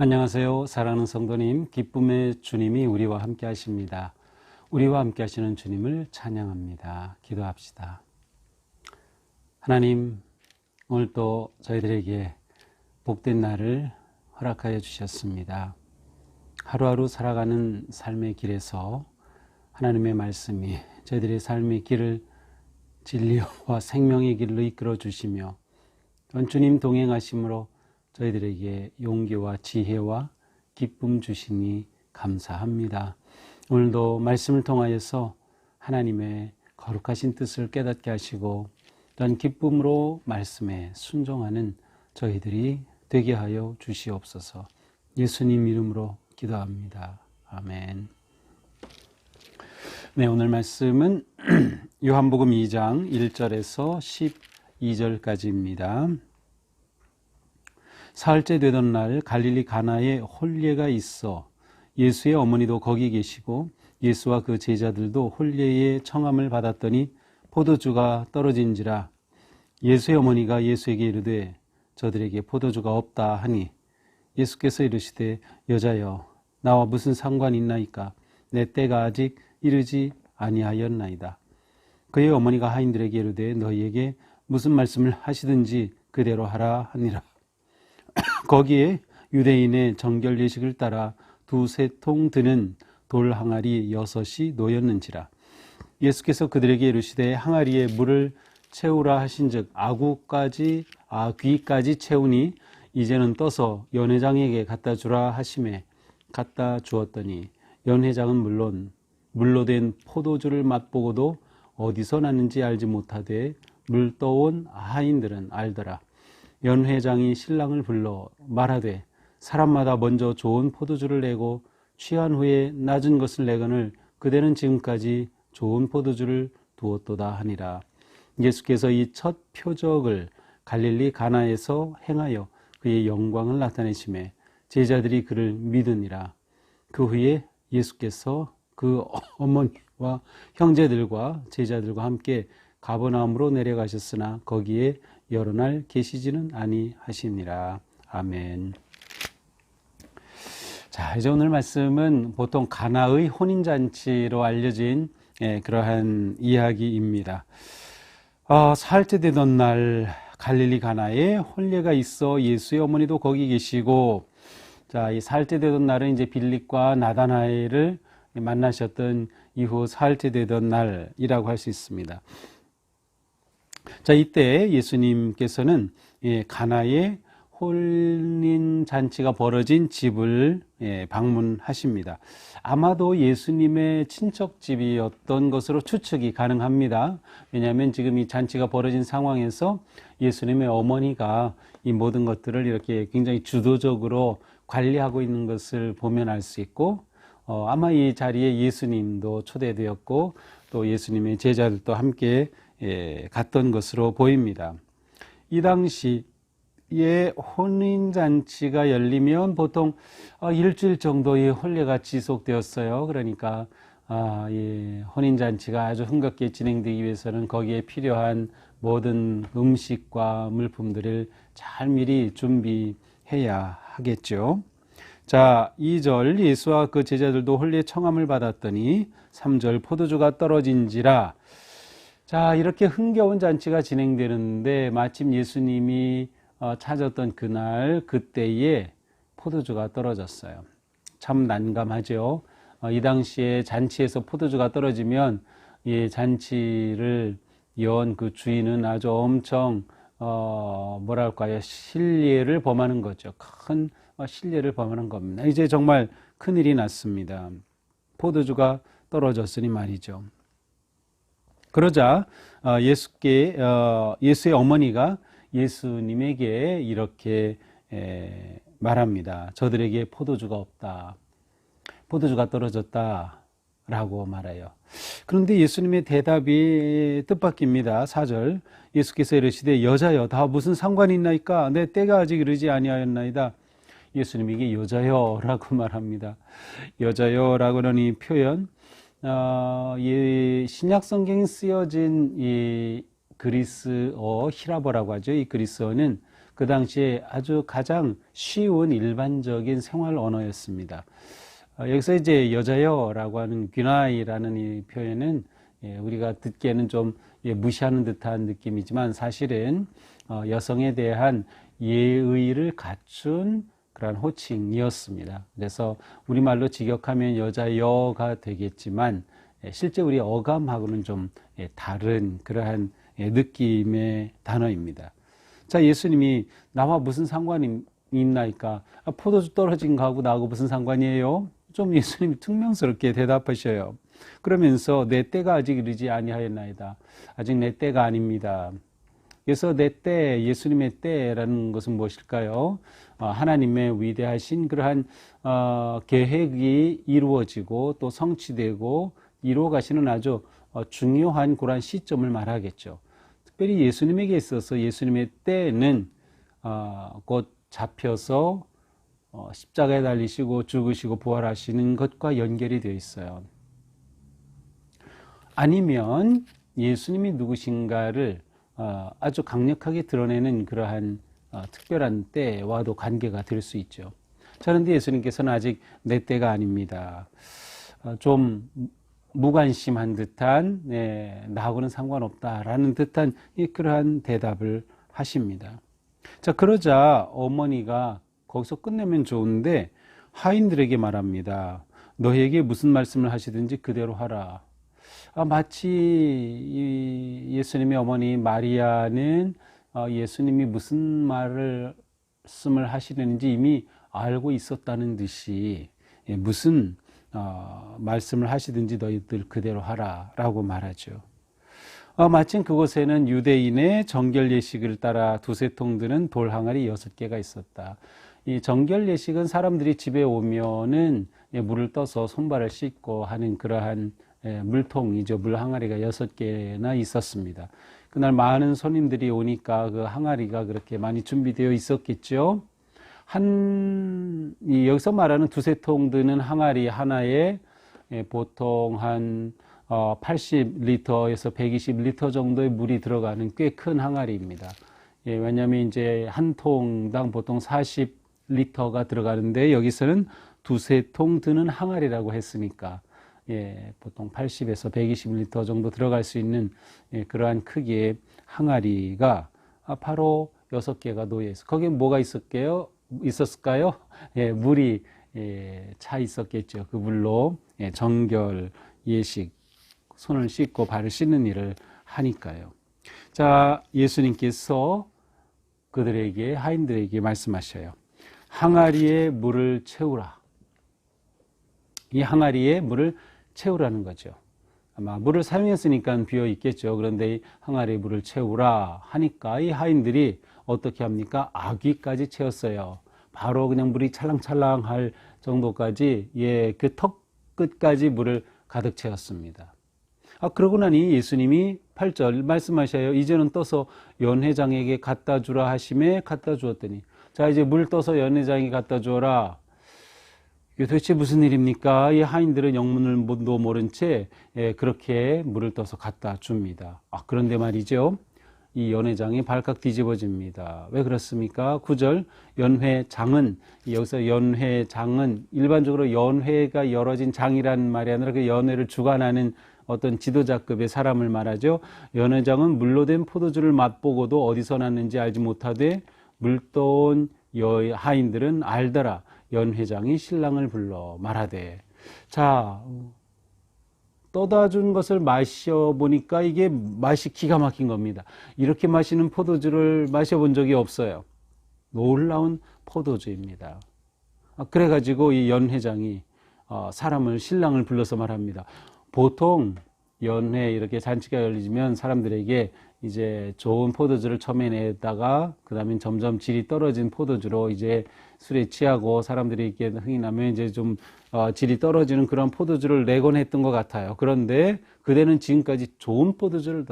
안녕하세요. 사랑하는 성도님, 기쁨의 주님이 우리와 함께 하십니다. 우리와 함께 하시는 주님을 찬양합니다. 기도합시다. 하나님, 오늘 또 저희들에게 복된 날을 허락하여 주셨습니다. 하루하루 살아가는 삶의 길에서 하나님의 말씀이 저희들의 삶의 길을 진리와 생명의 길로 이끌어 주시며 주님 동행하심으로 저희들에게 용기와 지혜와 기쁨 주시니 감사합니다. 오늘도 말씀을 통하여서 하나님의 거룩하신 뜻을 깨닫게 하시고 또한 기쁨으로 말씀에 순종하는 저희들이 되게 하여 주시옵소서. 예수님 이름으로 기도합니다. 아멘. 네, 오늘 말씀은 요한복음 2장 1절에서 12절까지입니다. 사흘째 되던 날 갈릴리 가나에 혼례가 있어 예수의 어머니도 거기 계시고 예수와 그 제자들도 혼례의 청함을 받았더니 포도주가 떨어진지라. 예수의 어머니가 예수에게 이르되 저들에게 포도주가 없다 하니 예수께서 이르시되 여자여 나와 무슨 상관이 있나이까 내 때가 아직 이르지 아니하였나이다. 그의 어머니가 하인들에게 이르되 너희에게 무슨 말씀을 하시든지 그대로 하라 하니라. 거기에 유대인의 정결 예식을 따라 두세 통 드는 돌 항아리 6이 놓였는지라. 예수께서 그들에게 이르시되 항아리에 물을 채우라 하신즉 귀까지 채우니 이제는 떠서 연회장에게 갖다 주라 하시매 갖다 주었더니 연회장은 물론 물로 된 포도주를 맛보고도 어디서 났는지 알지 못하되 물 떠온 하인들은 알더라. 연회장이 신랑을 불러 말하되 사람마다 먼저 좋은 포도주를 내고 취한 후에 낮은 것을 내거늘 그대는 지금까지 좋은 포도주를 두었도다 하니라. 예수께서 이 첫 표적을 갈릴리 가나에서 행하여 그의 영광을 나타내시매 제자들이 그를 믿으니라. 그 후에 예수께서 그 어머니와 형제들과 제자들과 함께 가버나움으로 내려가셨으나 거기에 여러 날 계시지는 아니하시니라. 아멘. 자, 이제 오늘 말씀은 보통 가나의 혼인잔치로 알려진 그러한 이야기입니다. 사흘째 되던 날 갈릴리 가나에 혼례가 있어 예수의 어머니도 거기 계시고, 자, 이 사흘째 되던 날은 이제 빌립과 나다나엘을 만나셨던 이후 사흘째 되던 날이라고 할 수 있습니다. 자, 이때 예수님께서는 가나에 혼인 잔치가 벌어진 집을 방문하십니다. 아마도 예수님의 친척집이었던 것으로 추측이 가능합니다. 왜냐하면 지금 이 잔치가 벌어진 상황에서 예수님의 어머니가 이 모든 것들을 이렇게 굉장히 주도적으로 관리하고 있는 것을 보면 알 수 있고, 아마 이 자리에 예수님도 초대되었고 또 예수님의 제자들도 함께 갔던 것으로 보입니다. 이 당시에 혼인잔치가 열리면 보통 일주일 정도의 혼례가 지속되었어요. 그러니까 혼인잔치가 아주 흥겹게 진행되기 위해서는 거기에 필요한 모든 음식과 물품들을 잘 미리 준비해야 하겠죠. 자, 2절 예수와 그 제자들도 혼례 청함을 받았더니 3절 포도주가 떨어진지라. 자, 이렇게 흥겨운 잔치가 진행되는데 마침 예수님이 찾았던 그때에 포도주가 떨어졌어요. 참 난감하죠. 이 당시에 잔치에서 포도주가 떨어지면 이 잔치를 연 그 주인은 아주 엄청 신뢰를 범하는 거죠. 큰 신뢰를 범하는 겁니다. 이제 정말 큰일이 났습니다. 포도주가 떨어졌으니 말이죠. 그러자 예수의 어머니가 예수님에게 이렇게 말합니다. 저들에게 포도주가 없다. 포도주가 떨어졌다 라고 말해요. 그런데 예수님의 대답이 뜻밖입니다. 4절 예수께서 이르시되 여자여 다 무슨 상관이 있나이까 내 때가 아직 이르지 아니하였나이다. 예수님에게 여자여 라고 말합니다. 여자여 라고는 이 표현 이 신약 성경에 쓰여진 이 그리스어 히라버라고 하죠. 이 그리스어는 그 그 당시에 아주 가장 쉬운 일반적인 생활 언어였습니다. 여기서 이제 여자여라고 하는 귀나이라는 이 표현은 우리가 듣기에는 좀 무시하는 듯한 느낌이지만 사실은 여성에 대한 예의를 갖춘 그런 호칭이었습니다. 그래서 우리말로 직역하면 여자여가 되겠지만 실제 우리 어감하고는 좀 다른 그러한 느낌의 단어입니다. 자, 예수님이 나와 무슨 상관이 있나이까? 포도주 떨어진 거하고 나하고 무슨 상관이에요? 좀 예수님이 퉁명스럽게 대답하셔요. 그러면서 내 때가 아직 이르지 아니하였나이다. 아직 내 때가 아닙니다. 그래서 내 때, 예수님의 때라는 것은 무엇일까요? 하나님의 위대하신 그러한 계획이 이루어지고 또 성취되고 이루어가시는 아주 중요한 그러한 시점을 말하겠죠. 특별히 예수님에게 있어서 예수님의 때는 곧 잡혀서 십자가에 달리시고 죽으시고 부활하시는 것과 연결이 되어 있어요. 아니면 예수님이 누구신가를 아주 강력하게 드러내는 그러한 특별한 때와도 관계가 될 수 있죠. 자, 그런데 예수님께서는 아직 내 때가 아닙니다. 좀 무관심한 듯한 나하고는 상관없다라는 듯한 그러한 대답을 하십니다. 자, 그러자 어머니가 거기서 끝내면 좋은데 하인들에게 말합니다. 너에게 무슨 말씀을 하시든지 그대로 하라. 마치 예수님의 어머니 마리아는 예수님이 무슨 말씀을 하시는지 이미 알고 있었다는 듯이 무슨 말씀을 하시든지 너희들 그대로 하라 라고 말하죠. 마침 그곳에는 유대인의 정결 예식을 따라 두세 통 드는 돌 항아리 6개가 있었다. 이 정결 예식은 사람들이 집에 오면은 물을 떠서 손발을 씻고 하는 그러한 물통이죠. 물 항아리가 6개나 있었습니다. 그날 많은 손님들이 오니까 그 항아리가 그렇게 많이 준비되어 있었겠죠. 여기서 말하는 두세 통 드는 항아리 하나에 보통 한 80리터에서 120리터 정도의 물이 들어가는 꽤 큰 항아리입니다. 왜냐하면 이제 한 통당 보통 40리터가 들어가는데 여기서는 두세 통 드는 항아리라고 했으니까 보통 80에서 120리터 정도 들어갈 수 있는 그러한 크기의 항아리가 바로 6개가 놓여 있어요. 거기에 뭐가 있었을까요? 물이 차 있었겠죠. 그 물로 정결, 예식, 손을 씻고 발을 씻는 일을 하니까요. 자, 예수님께서 그들에게, 하인들에게 말씀하셔요. 항아리에 물을 채우라. 이 항아리에 물을 채우라는 거죠. 아마 물을 사용했으니까 비어 있겠죠. 그런데 이 항아리에 물을 채우라 하니까 이 하인들이 어떻게 합니까? 아귀까지 채웠어요. 바로 그냥 물이 찰랑찰랑할 정도까지 그 턱 끝까지 물을 가득 채웠습니다. 그러고 나니 예수님이 8절 말씀하셔요. 이제는 떠서 연회장에게 갖다 주라 하심에 갖다 주었더니 자, 이제 물 떠서 연회장에 갖다 주어라. 이게 도대체 무슨 일입니까? 이 하인들은 영문도 모른 채 그렇게 물을 떠서 갖다 줍니다. 그런데 말이죠. 이 연회장이 발칵 뒤집어집니다. 왜 그렇습니까? 9절 연회장은, 여기서 연회장은 일반적으로 연회가 열어진 장이라는 말이 아니라 그 연회를 주관하는 어떤 지도자급의 사람을 말하죠. 연회장은 물로 된 포도주를 맛보고도 어디서 났는지 알지 못하되 물떠온 하인들은 알더라. 연회장이 신랑을 불러 말하되. 자, 떠다 준 것을 마셔보니까 이게 맛이 기가 막힌 겁니다. 이렇게 마시는 포도주를 마셔본 적이 없어요. 놀라운 포도주입니다. 그래가지고 이 연회장이 사람을, 신랑을 불러서 말합니다. 보통 연회 이렇게 잔치가 열리면 사람들에게 이제 좋은 포도주를 처음에 내다가 그 다음에 점점 질이 떨어진 포도주로 이제 술에 취하고 사람들이 이렇게 흥이 나면 이제 좀 질이 떨어지는 그런 포도주를 내곤 했던 것 같아요. 그런데 그대는 지금까지 좋은 포도주를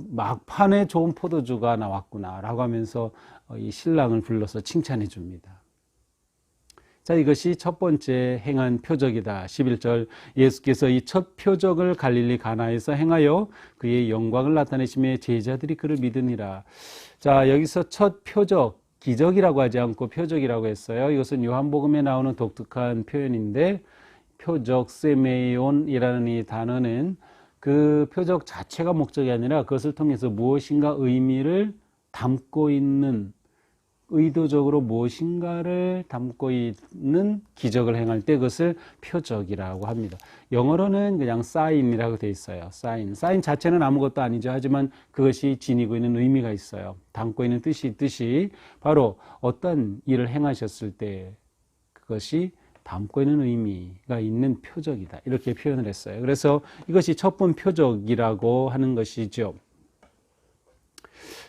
막판에 좋은 포도주가 나왔구나 라고 하면서 이 신랑을 불러서 칭찬해 줍니다. 자, 이것이 첫 번째 행한 표적이다. 11절 예수께서 이 첫 표적을 갈릴리 가나에서 행하여 그의 영광을 나타내시며 제자들이 그를 믿으니라. 자, 여기서 첫 표적, 기적이라고 하지 않고 표적이라고 했어요. 이것은 요한복음에 나오는 독특한 표현인데 표적, 세메온이라는 이 단어는 그 표적 자체가 목적이 아니라 그것을 통해서 무엇인가 의미를 담고 있는, 의도적으로 무엇인가를 담고 있는 기적을 행할 때 그것을 표적이라고 합니다. 영어로는 그냥 사인이라고 되어 있어요. 사인 자체는 아무것도 아니죠. 하지만 그것이 지니고 있는 의미가 있어요. 담고 있는 뜻이 있듯이 바로 어떤 일을 행하셨을 때 그것이 담고 있는 의미가 있는 표적이다. 이렇게 표현을 했어요. 그래서 이것이 첫 번 표적이라고 하는 것이죠.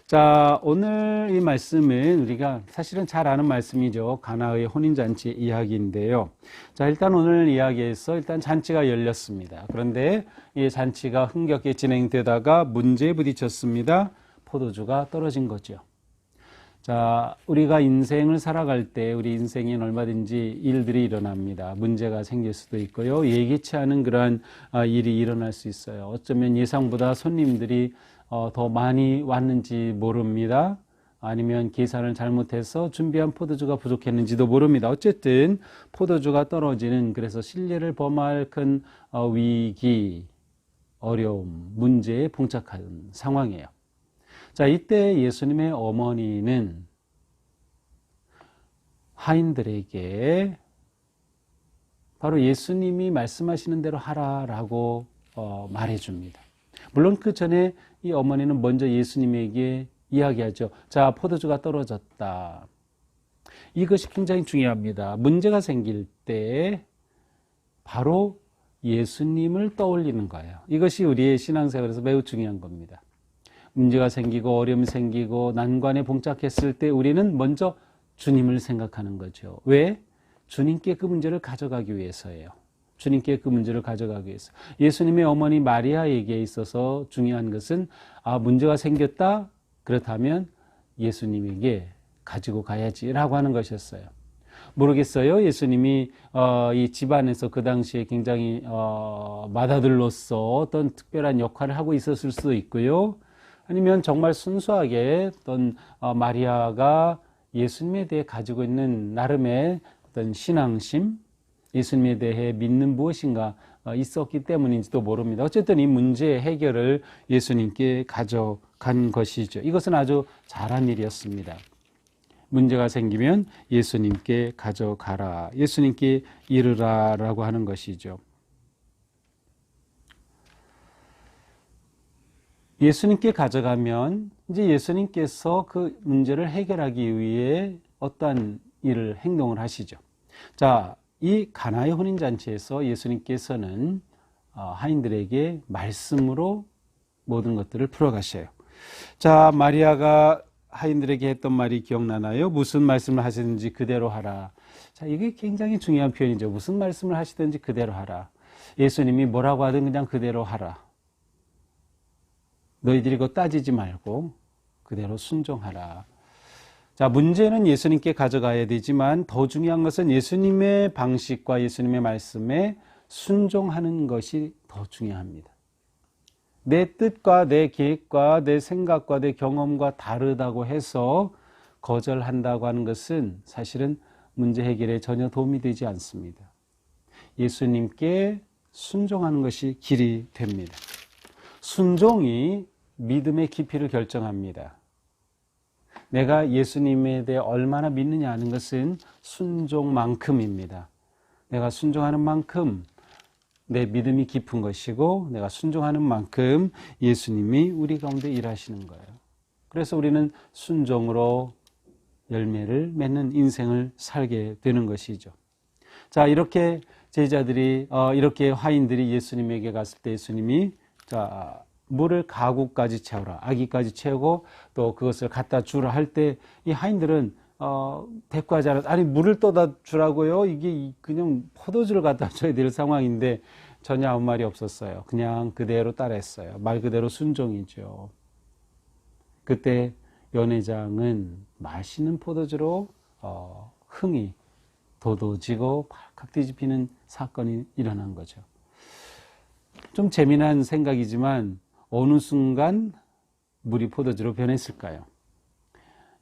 자, 오늘 이 말씀은 우리가 사실은 잘 아는 말씀이죠. 가나의 혼인잔치 이야기인데요. 자, 일단 오늘 이야기에서 일단 잔치가 열렸습니다. 그런데 이 잔치가 흥겹게 진행되다가 문제에 부딪혔습니다. 포도주가 떨어진 거죠. 자, 우리가 인생을 살아갈 때 우리 인생엔 얼마든지 일들이 일어납니다. 문제가 생길 수도 있고요. 예기치 않은 그러한 일이 일어날 수 있어요. 어쩌면 예상보다 손님들이 더 많이 왔는지 모릅니다. 아니면 계산을 잘못해서 준비한 포도주가 부족했는지도 모릅니다. 어쨌든 포도주가 떨어지는, 그래서 신뢰를 범할 큰 위기, 어려움, 문제에 봉착한 상황이에요. 자, 이때 예수님의 어머니는 하인들에게 바로 예수님이 말씀하시는 대로 하라라고 말해줍니다. 물론 그 전에 이 어머니는 먼저 예수님에게 이야기하죠. 자, 포도주가 떨어졌다. 이것이 굉장히 중요합니다. 문제가 생길 때 바로 예수님을 떠올리는 거예요. 이것이 우리의 신앙생활에서 매우 중요한 겁니다. 문제가 생기고 어려움이 생기고 난관에 봉착했을 때 우리는 먼저 주님을 생각하는 거죠. 왜? 주님께 그 문제를 가져가기 위해서예요. 주님께 그 문제를 가져가기 위해서. 예수님의 어머니 마리아에게 있어서 중요한 것은 문제가 생겼다? 그렇다면 예수님에게 가지고 가야지라고 하는 것이었어요. 모르겠어요. 예수님이 이 집안에서 그 당시에 굉장히 맏아들로서 어떤 특별한 역할을 하고 있었을 수도 있고요. 아니면 정말 순수하게 어떤 마리아가 예수님에 대해 가지고 있는 나름의 어떤 신앙심, 예수님에 대해 믿는 무엇인가 있었기 때문인지도 모릅니다. 어쨌든 이 문제의 해결을 예수님께 가져간 것이죠. 이것은 아주 잘한 일이었습니다. 문제가 생기면 예수님께 가져가라, 예수님께 이르라라고 하는 것이죠. 예수님께 가져가면 이제 예수님께서 그 문제를 해결하기 위해 어떤 일을, 행동을 하시죠. 자, 이 가나의 혼인잔치에서 예수님께서는 하인들에게 말씀으로 모든 것들을 풀어가셔요. 자, 마리아가 하인들에게 했던 말이 기억나나요? 무슨 말씀을 하시든지 그대로 하라. 자, 이게 굉장히 중요한 표현이죠. 무슨 말씀을 하시든지 그대로 하라. 예수님이 뭐라고 하든 그냥 그대로 하라. 너희들이 그거 따지지 말고 그대로 순종하라. 자, 문제는 예수님께 가져가야 되지만 더 중요한 것은 예수님의 방식과 예수님의 말씀에 순종하는 것이 더 중요합니다. 내 뜻과 내 계획과 내 생각과 내 경험과 다르다고 해서 거절한다고 하는 것은 사실은 문제 해결에 전혀 도움이 되지 않습니다. 예수님께 순종하는 것이 길이 됩니다. 순종이 믿음의 깊이를 결정합니다. 내가 예수님에 대해 얼마나 믿느냐 하는 것은 순종만큼입니다. 내가 순종하는 만큼 내 믿음이 깊은 것이고, 내가 순종하는 만큼 예수님이 우리 가운데 일하시는 거예요. 그래서 우리는 순종으로 열매를 맺는 인생을 살게 되는 것이죠. 자, 이렇게 제자들이, 이렇게 하인들이 예수님에게 갔을 때 예수님이 자, 물을 가구까지 채우라, 아기까지 채우고 또 그것을 갖다 주라 할 때 이 하인들은 대꾸하지 않아서, 아니 물을 떠다 주라고요? 이게 그냥 포도주를 갖다 줘야 될 상황인데 전혀 아무 말이 없었어요. 그냥 그대로 따라했어요. 말 그대로 순종이죠. 그때 연회장은 마시는 포도주로 흥이 도도지고 발칵 뒤집히는 사건이 일어난 거죠. 좀 재미난 생각이지만 어느 순간 물이 포도주로 변했을까요?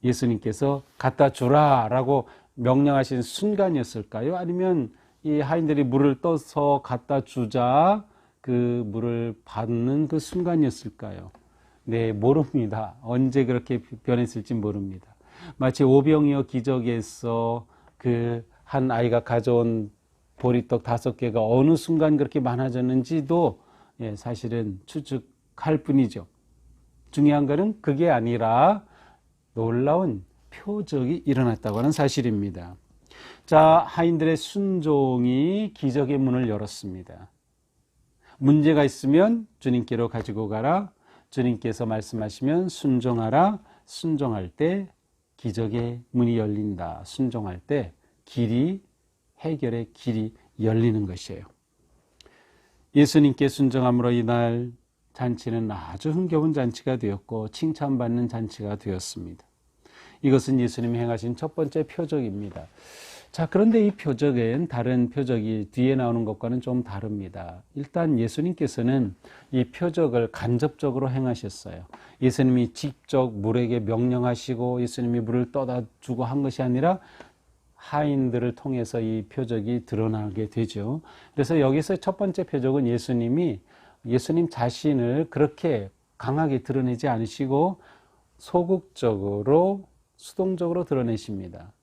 예수님께서 갖다 주라 라고 명령하신 순간이었을까요? 아니면 이 하인들이 물을 떠서 갖다 주자 그 물을 받는 그 순간이었을까요? 네, 모릅니다. 언제 그렇게 변했을지 모릅니다. 마치 오병이어 기적에서 그 한 아이가 가져온 보리떡 5개가 어느 순간 그렇게 많아졌는지도 사실은 추측할 뿐이죠. 중요한 것은 그게 아니라 놀라운 표적이 일어났다고 하는 사실입니다. 자, 하인들의 순종이 기적의 문을 열었습니다. 문제가 있으면 주님께로 가지고 가라. 주님께서 말씀하시면 순종하라. 순종할 때 기적의 문이 열린다. 순종할 때 해결의 길이 열리는 것이에요. 예수님께 순종함으로 이날 잔치는 아주 흥겨운 잔치가 되었고 칭찬받는 잔치가 되었습니다. 이것은 예수님이 행하신 첫 번째 표적입니다. 자, 그런데 이 표적은 다른 표적이 뒤에 나오는 것과는 좀 다릅니다. 일단 예수님께서는 이 표적을 간접적으로 행하셨어요. 예수님이 직접 물에게 명령하시고 예수님이 물을 떠다 주고 한 것이 아니라 하인들을 통해서 이 표적이 드러나게 되죠. 그래서 여기서 첫 번째 표적은 예수님 자신을 그렇게 강하게 드러내지 않으시고 소극적으로 수동적으로 드러내십니다.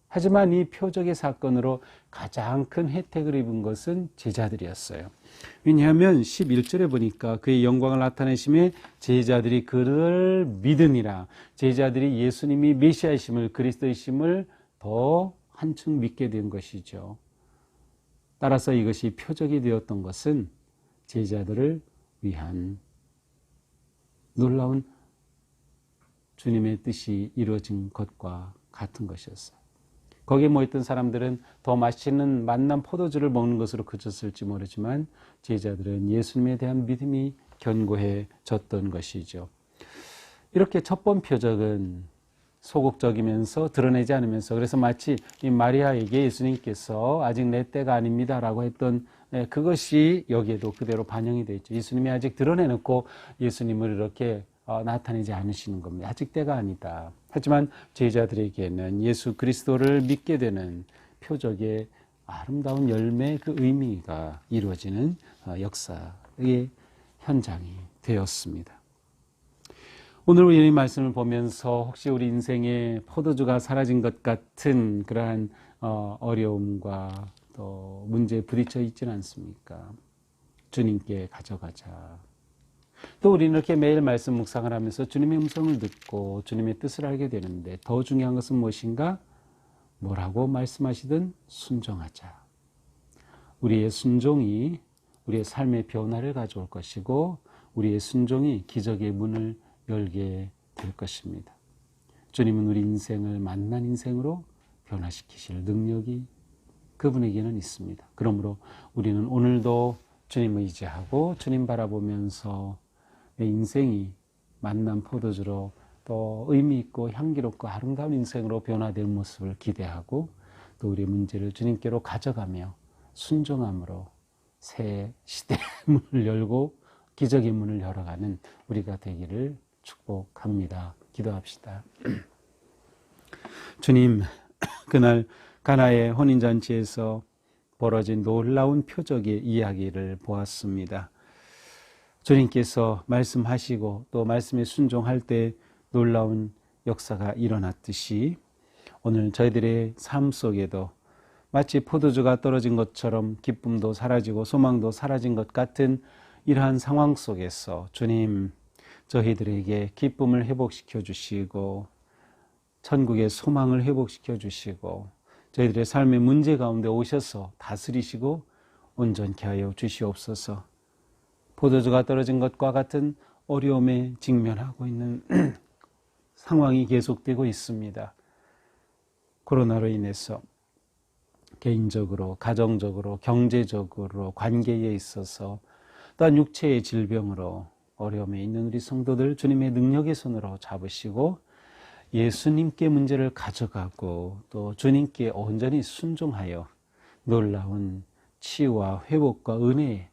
하지만 이 표적의 사건으로 가장 큰 혜택을 입은 것은 제자들이었어요. 왜냐하면 11절에 보니까 그의 영광을 나타내심에 제자들이 그를 믿으니라. 제자들이 예수님이 메시아이심을, 그리스도이심을 더 한층 믿게 된 것이죠. 따라서 이것이 표적이 되었던 것은 제자들을 위한 놀라운 주님의 뜻이 이루어진 것과 같은 것이었어요. 거기에 모였던 사람들은 더 맛있는 맛난 포도주를 먹는 것으로 그쳤을지 모르지만 제자들은 예수님에 대한 믿음이 견고해졌던 것이죠. 이렇게 첫 번 표적은 소극적이면서 드러내지 않으면서, 그래서 마치 이 마리아에게 예수님께서 아직 내 때가 아닙니다 라고 했던 그것이 여기에도 그대로 반영이 되어 있죠. 예수님이 아직 드러내놓고 예수님을 이렇게 나타내지 않으시는 겁니다. 아직 때가 아니다. 하지만 제자들에게는 예수 그리스도를 믿게 되는 표적의 아름다운 열매, 그 의미가 이루어지는 역사의 현장이 되었습니다. 오늘 우리 말씀을 보면서 혹시 우리 인생에 포도주가 사라진 것 같은 그러한 어려움과 또 문제에 부딪혀 있지는 않습니까? 주님께 가져가자. 또 우리는 이렇게 매일 말씀 묵상을 하면서 주님의 음성을 듣고 주님의 뜻을 알게 되는데 더 중요한 것은 무엇인가? 뭐라고 말씀하시든 순종하자. 우리의 순종이 우리의 삶의 변화를 가져올 것이고 우리의 순종이 기적의 문을 열게 될 것입니다. 주님은 우리 인생을 만난 인생으로 변화시키실 능력이 그분에게는 있습니다. 그러므로 우리는 오늘도 주님 의지하고 주님 바라보면서 내 인생이 만난 포도주로 또 의미 있고 향기롭고 아름다운 인생으로 변화될 모습을 기대하고 또 우리의 문제를 주님께로 가져가며 순종함으로 새 시대의 문을 열고 기적의 문을 열어가는 우리가 되기를 축복합니다. 기도합시다. 주님, 그날 가나의 혼인잔치에서 벌어진 놀라운 표적의 이야기를 보았습니다. 주님께서 말씀하시고 또 말씀에 순종할 때 놀라운 역사가 일어났듯이 오늘 저희들의 삶 속에도 마치 포도주가 떨어진 것처럼 기쁨도 사라지고 소망도 사라진 것 같은 이러한 상황 속에서 주님, 저희들에게 기쁨을 회복시켜 주시고 천국의 소망을 회복시켜 주시고 저희들의 삶의 문제 가운데 오셔서 다스리시고 온전케 하여 주시옵소서. 포도주가 떨어진 것과 같은 어려움에 직면하고 있는 상황이 계속되고 있습니다. 코로나로 인해서 개인적으로, 가정적으로, 경제적으로, 관계에 있어서 또한 육체의 질병으로 어려움에 있는 우리 성도들 주님의 능력의 손으로 잡으시고 예수님께 문제를 가져가고 또 주님께 온전히 순종하여 놀라운 치유와 회복과 은혜의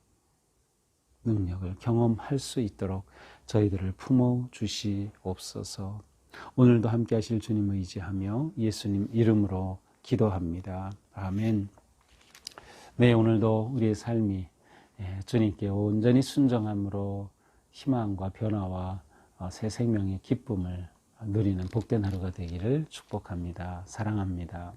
능력을 경험할 수 있도록 저희들을 품어 주시옵소서. 오늘도 함께 하실 주님 의지하며 예수님 이름으로 기도합니다. 아멘. 네, 오늘도 우리의 삶이 주님께 온전히 순종함으로 희망과 변화와 새 생명의 기쁨을 누리는 복된 하루가 되기를 축복합니다. 사랑합니다.